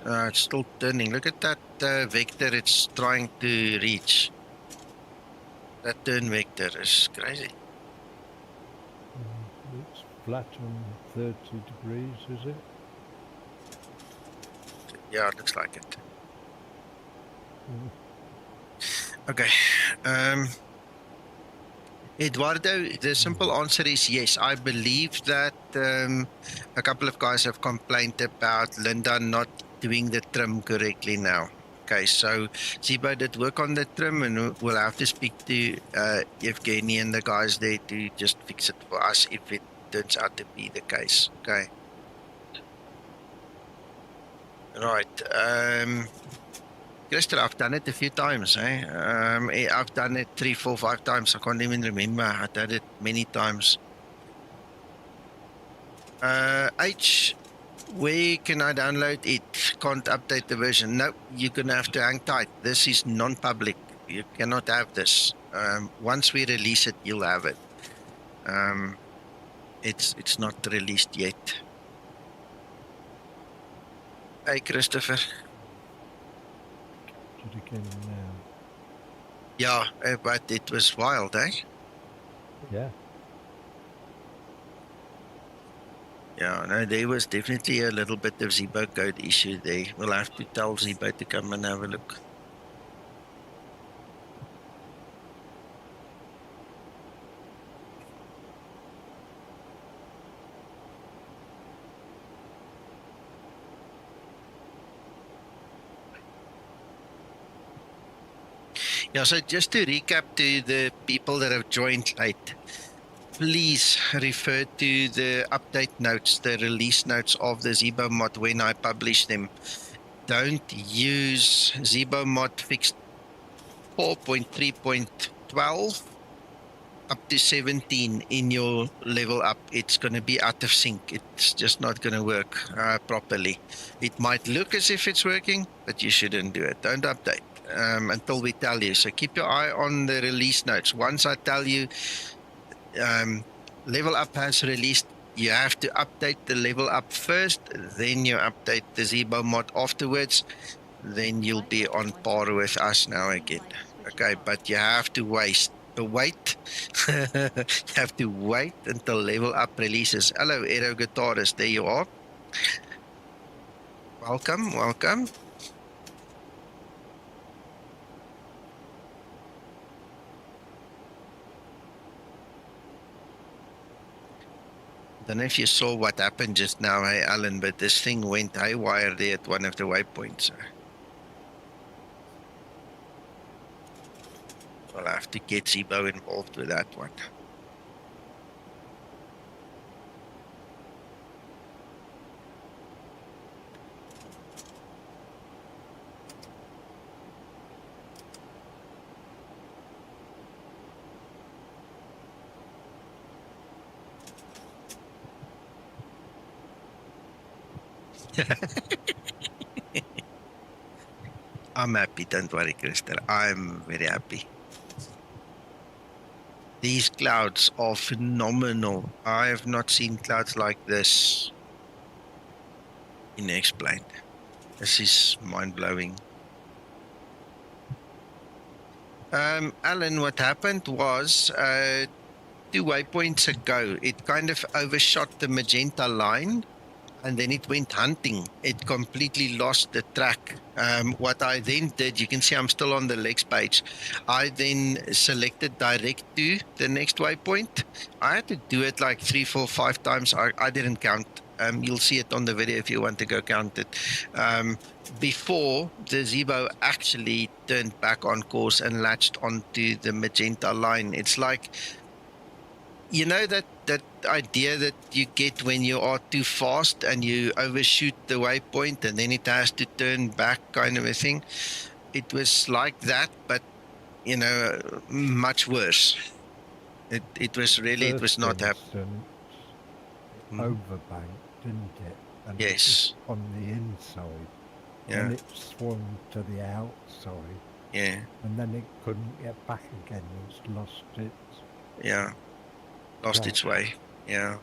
[SPEAKER 1] It's still turning. Look at that vector it's trying to reach. That turn vector is crazy.
[SPEAKER 4] it's flat on 30 degrees, is it?
[SPEAKER 1] Yeah, it looks like it.
[SPEAKER 4] Mm.
[SPEAKER 1] Okay. Eduardo, the simple answer is yes. I believe that a couple of guys have complained about Linda not doing the trim correctly now. Okay, so Zibo did work on the trim, and we'll have to speak to Evgeny and the guys there to just fix it for us if it turns out to be the case. Okay. Right. Christer, I've done it a few times. I've done it 3, 4, 5 times. I can't even remember. I did it many times. H, where can I download it? Can't update the version. No, you're going to have to hang tight. This is non-public. You cannot have this. Once we release it, you'll have it. It's not released yet. Hey, Christopher.
[SPEAKER 4] Did it again now?
[SPEAKER 1] Yeah, but it was wild, eh?
[SPEAKER 4] Yeah.
[SPEAKER 1] Yeah, no, there was definitely a little bit of Zibo code issue there. We'll have to tell Zibo to come and have a look. Yeah, so just to recap to the people that have joined late, please refer to the update notes, the release notes of the Zibomod when I publish them. Don't use Zibomod fixed 4.3.12 up to 17 in your level up. It's going to be out of sync. It's just not going to work properly. It might look as if it's working, but you shouldn't do it. Don't update until we tell you. So keep your eye on the release notes. Once I tell you LevelUp has released, you have to update the LevelUp first, then you update the Zibomod afterwards, then you'll be on par with us now again. Okay, but you have to wait. You have to wait until LevelUp releases. Hello, Aero Guitarist, there you are. Welcome, welcome. Don't know if you saw what happened just now, hey Alan, but this thing went haywire there at one of the waypoints. I'll have to get Zibo involved with that one. I'm happy, don't worry, Christer. I'm very happy. These clouds are phenomenal. I have not seen clouds like this in X-Plane. This is mind-blowing. Alan, what happened was 2 waypoints ago, it kind of overshot the magenta line and then it went hunting. It completely lost the track. What I then did, you can see I'm still on the legs page. I then selected direct to the next waypoint. I had to do it like 3, 4, 5 times. I didn't count. You'll see it on the video if you want to go count it. Before the Zibo actually turned back on course and latched onto the magenta line. It's like, you know, that idea that you get when you are too fast and you overshoot the waypoint and then it has to turn back, kind of a thing. It was like that, but you know, much worse. It was really, it was not happening.
[SPEAKER 4] Overbanked, didn't it? And
[SPEAKER 1] Yes.
[SPEAKER 4] it was on the inside.
[SPEAKER 1] Yeah.
[SPEAKER 4] And it swung to the outside.
[SPEAKER 1] Yeah.
[SPEAKER 4] And then it couldn't get back again. It's lost its...
[SPEAKER 1] Yeah. Lost
[SPEAKER 4] Right.
[SPEAKER 1] its way. Yeah.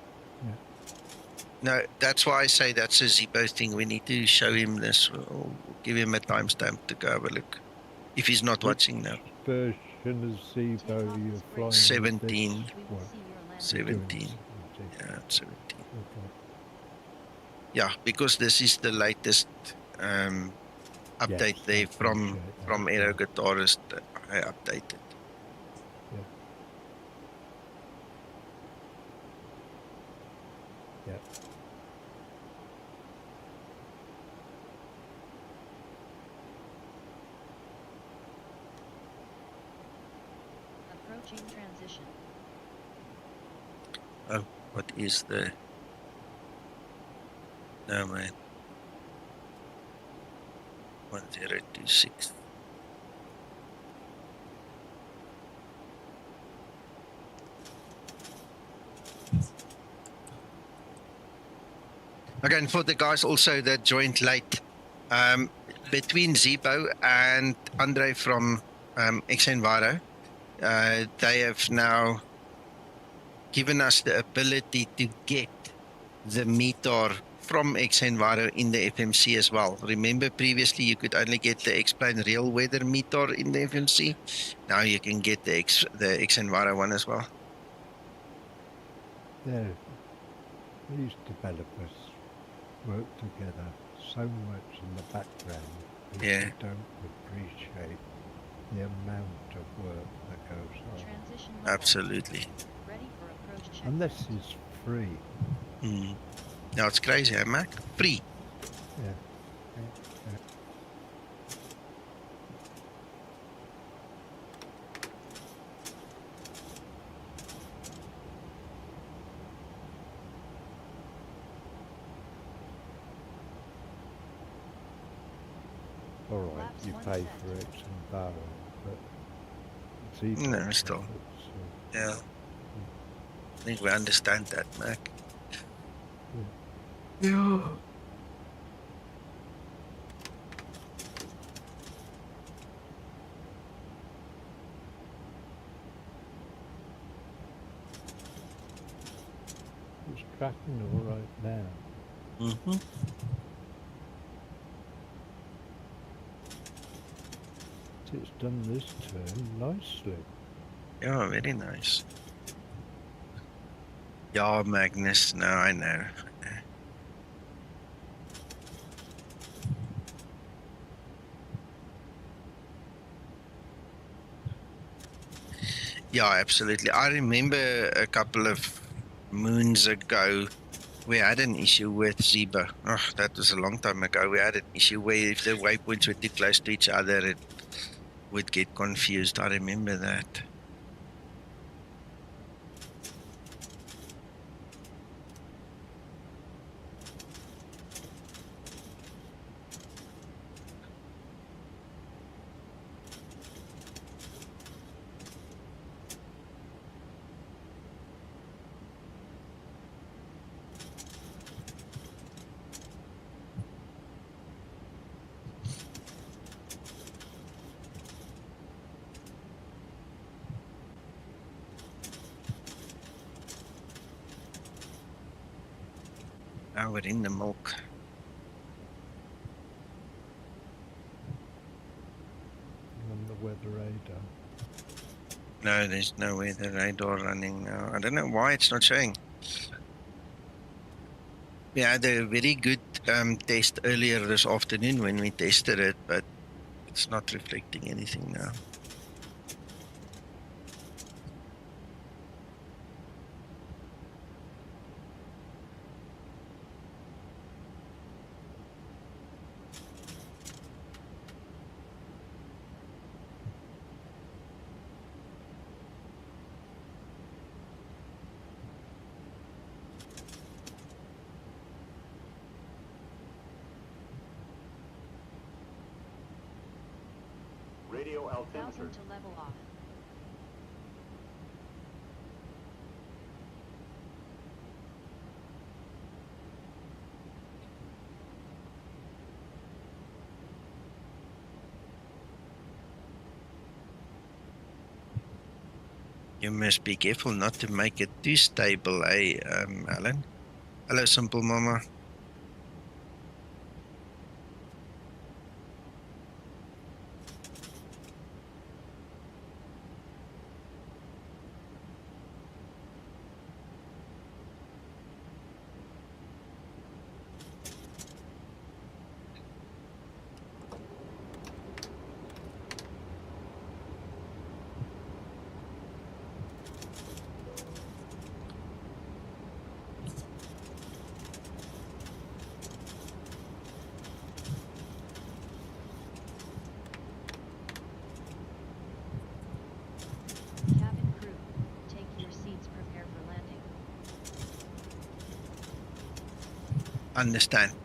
[SPEAKER 4] Yeah.
[SPEAKER 1] No, that's why I say that's a Zibo thing. We need to show him this. Or give him a timestamp to go have a look. If he's not watching now.
[SPEAKER 4] Version of Zibo you're flying with
[SPEAKER 1] 17.
[SPEAKER 4] this
[SPEAKER 3] We will
[SPEAKER 4] one?
[SPEAKER 3] see your landing.
[SPEAKER 1] 17.
[SPEAKER 4] Doing 17.
[SPEAKER 1] Yeah, 17.
[SPEAKER 4] Okay.
[SPEAKER 1] Yeah, because this is the latest update
[SPEAKER 4] Yes,
[SPEAKER 1] there
[SPEAKER 4] I
[SPEAKER 1] from
[SPEAKER 4] appreciate that,
[SPEAKER 1] Aero
[SPEAKER 4] yeah.
[SPEAKER 1] Guitarist. I updated.
[SPEAKER 4] Yeah.
[SPEAKER 3] Approaching transition.
[SPEAKER 1] Oh, what is the... No, man. 1026. Again, for the guys also that joined late, between Zibo and Andre from xEnviro, they have now given us the ability to get the meter from xEnviro in the FMC as well. Remember previously you could only get the X-Plane real weather meter in the FMC. Now you can get the xEnviro one as well.
[SPEAKER 4] These developers work together so much in the background. People
[SPEAKER 1] Yeah.
[SPEAKER 4] don't appreciate the amount of work that goes on.
[SPEAKER 3] Transition level.
[SPEAKER 1] Absolutely.
[SPEAKER 3] Ready for approach check.
[SPEAKER 4] And this is free.
[SPEAKER 1] Mm. Now it's crazy, eh, Mac? Free.
[SPEAKER 4] Yeah. Yeah. All right,
[SPEAKER 3] Laps
[SPEAKER 4] you
[SPEAKER 3] one
[SPEAKER 4] pay
[SPEAKER 3] set.
[SPEAKER 4] for it and borrow, but it's even
[SPEAKER 1] No, still. Yeah. I think we understand that, Mac. Yeah.
[SPEAKER 4] It's tracking all right now.
[SPEAKER 1] Mm-hmm.
[SPEAKER 4] It's done this turn nicely.
[SPEAKER 1] Yeah, very nice. Yeah, Magnus. No, I know. Yeah, absolutely. I remember a couple of moons ago, we had an issue with Zibo. Oh, that was a long time ago. We had an issue where if the waypoints were too close to each other, it would get confused. I remember that. Now we're in the milk.
[SPEAKER 4] On the weather radar.
[SPEAKER 1] No, there's no weather radar running now. I don't know why it's not showing. We had a very good test earlier this afternoon when we tested it, but it's not reflecting anything now.
[SPEAKER 6] Radio altimeter.
[SPEAKER 3] 1000 to level off.
[SPEAKER 1] You must be careful not to make it too stable, eh, Alan? Hello, Simple Mama.
[SPEAKER 3] Cabin crew, take your seats, prepare for landing.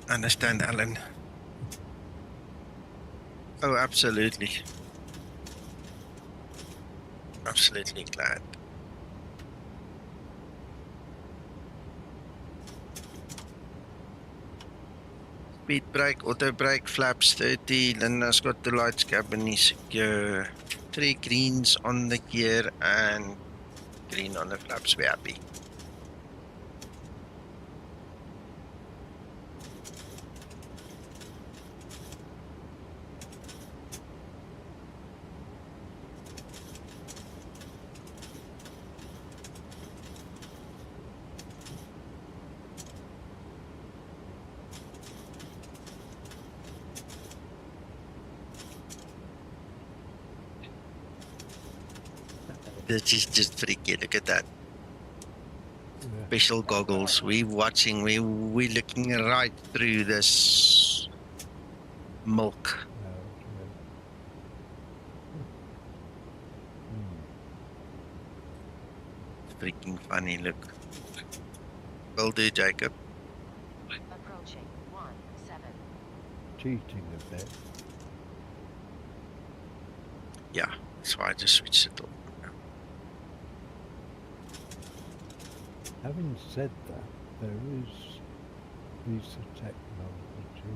[SPEAKER 1] Understand, Alan. Oh, absolutely. Absolutely glad. Speed brake, auto brake, flaps 30. Linda's got the lights, cabin is secure. 3 greens on the gear and green on the flaps. We're happy. This is just freaky. Look at that.
[SPEAKER 4] Yeah.
[SPEAKER 1] Special goggles. We're watching. We're looking right through this milk. Freaking funny. Look. Will do, Jacob.
[SPEAKER 6] Approaching 17.
[SPEAKER 4] Cheating a bit.
[SPEAKER 1] Yeah, that's why I just switched it off.
[SPEAKER 4] Having said that, there is piece of technology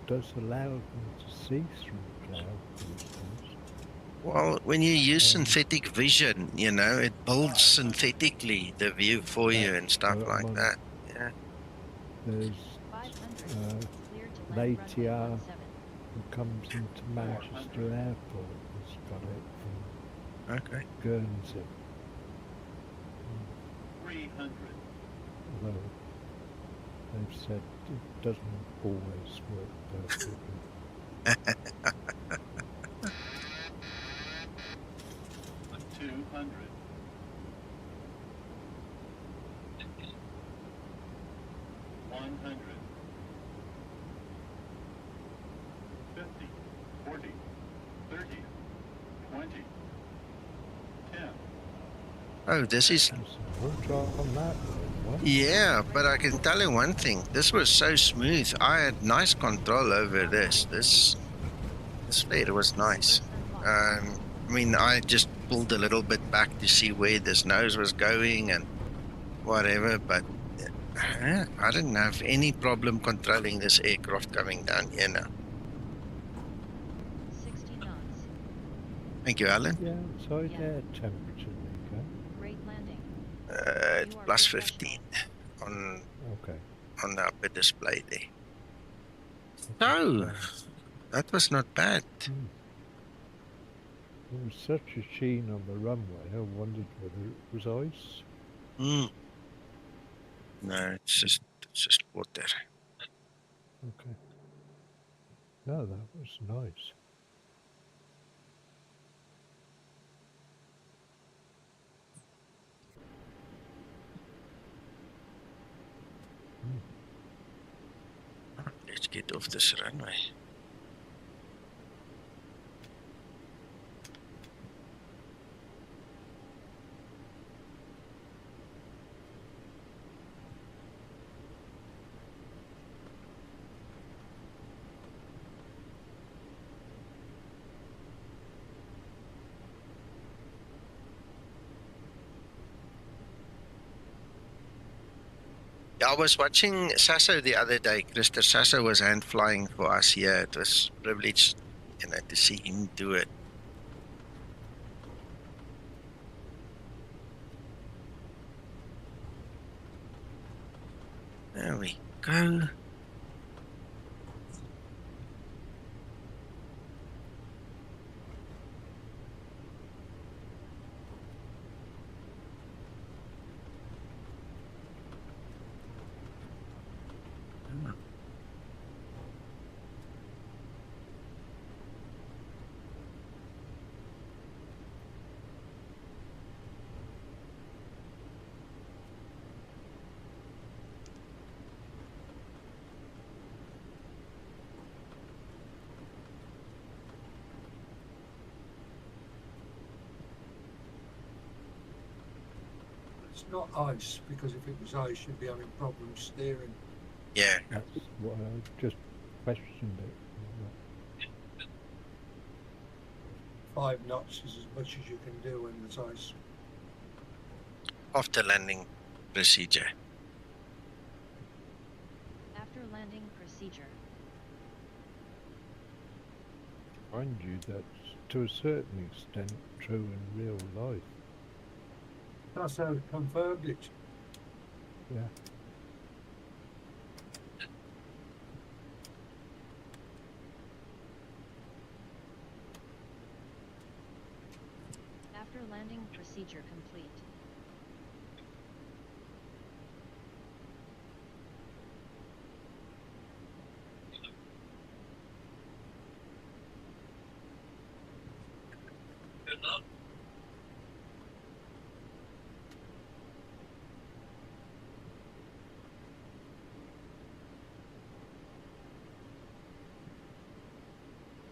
[SPEAKER 4] does allow them to see through cloud systems.
[SPEAKER 1] Well, when you use synthetic vision, you know, it builds synthetically the view for you and stuff like that. Yeah.
[SPEAKER 4] There's
[SPEAKER 3] 500, clear to
[SPEAKER 4] an
[SPEAKER 3] land
[SPEAKER 4] ATR
[SPEAKER 3] runway 17.
[SPEAKER 4] who comes into Manchester Airport has got it from
[SPEAKER 1] Okay.
[SPEAKER 4] Guernsey.
[SPEAKER 6] 300.
[SPEAKER 4] Although they've said it doesn't always work perfectly.
[SPEAKER 6] 200. 100. 50. 40. 30. 20. 10.
[SPEAKER 1] Oh, this is...
[SPEAKER 4] So we'll try on that one.
[SPEAKER 1] Yeah, but I can tell you one thing. This was so smooth. I had nice control over this. This fair was nice. I mean, I just pulled a little bit back to see where this nose was going and whatever, but I didn't have any problem controlling this aircraft coming down here now.
[SPEAKER 3] 60 knots.
[SPEAKER 1] Thank you, Alan.
[SPEAKER 4] Yeah, so air temperature, Nico.
[SPEAKER 3] Great landing.
[SPEAKER 1] It's plus 15 on
[SPEAKER 4] Okay.
[SPEAKER 1] on the upper display there. So, that was not bad.
[SPEAKER 4] There was such a sheen on the runway, I wondered whether it was ice.
[SPEAKER 1] Mm. No, it's just water.
[SPEAKER 4] Okay. No, that was nice.
[SPEAKER 1] Let's get off this runway. I was watching Sasso the other day. Mr. Sasso was hand flying for us here. It was a privilege, to see him do it. There we go.
[SPEAKER 2] It's not ice, because if it was ice, you'd be having problems steering.
[SPEAKER 1] Yeah.
[SPEAKER 4] That's what I just questioned it.
[SPEAKER 2] 5 knots is as much as you can do when there's ice.
[SPEAKER 1] After landing procedure.
[SPEAKER 3] After landing procedure.
[SPEAKER 4] Mind you, that's to a certain extent true in real life.
[SPEAKER 2] That's how it confirmed it.
[SPEAKER 4] Yeah.
[SPEAKER 3] After landing procedure complete.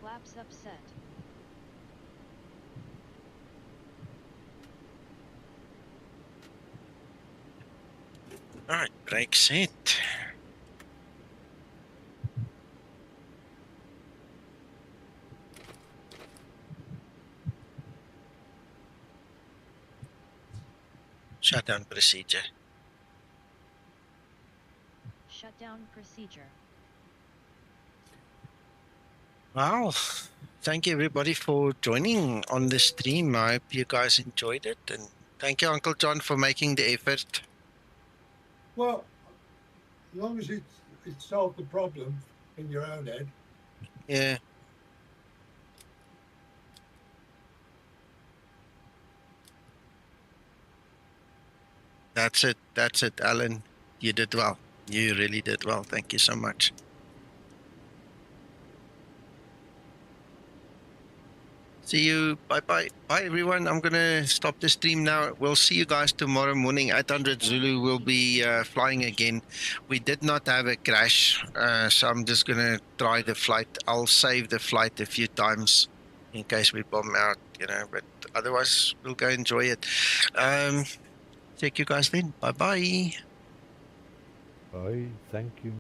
[SPEAKER 3] Flaps upset.
[SPEAKER 1] All right, brake set. Shutdown procedure.
[SPEAKER 3] Shutdown procedure.
[SPEAKER 1] Well, thank you everybody for joining on the stream. I hope you guys enjoyed it, and thank you, Uncle John, for making the effort.
[SPEAKER 2] Well, as long as it solved the problem in your own head.
[SPEAKER 1] Yeah. That's it, Alan. You did well. You really did well. Thank you so much. See you. Bye everyone. I'm gonna stop the stream now. We'll see you guys tomorrow morning. 800 Zulu will be flying again. We did not have a crash, so I'm just gonna try the flight. I'll save the flight a few times in case we bomb out, but otherwise we'll go enjoy it. Check you guys then. Bye.
[SPEAKER 4] Bye. Thank you.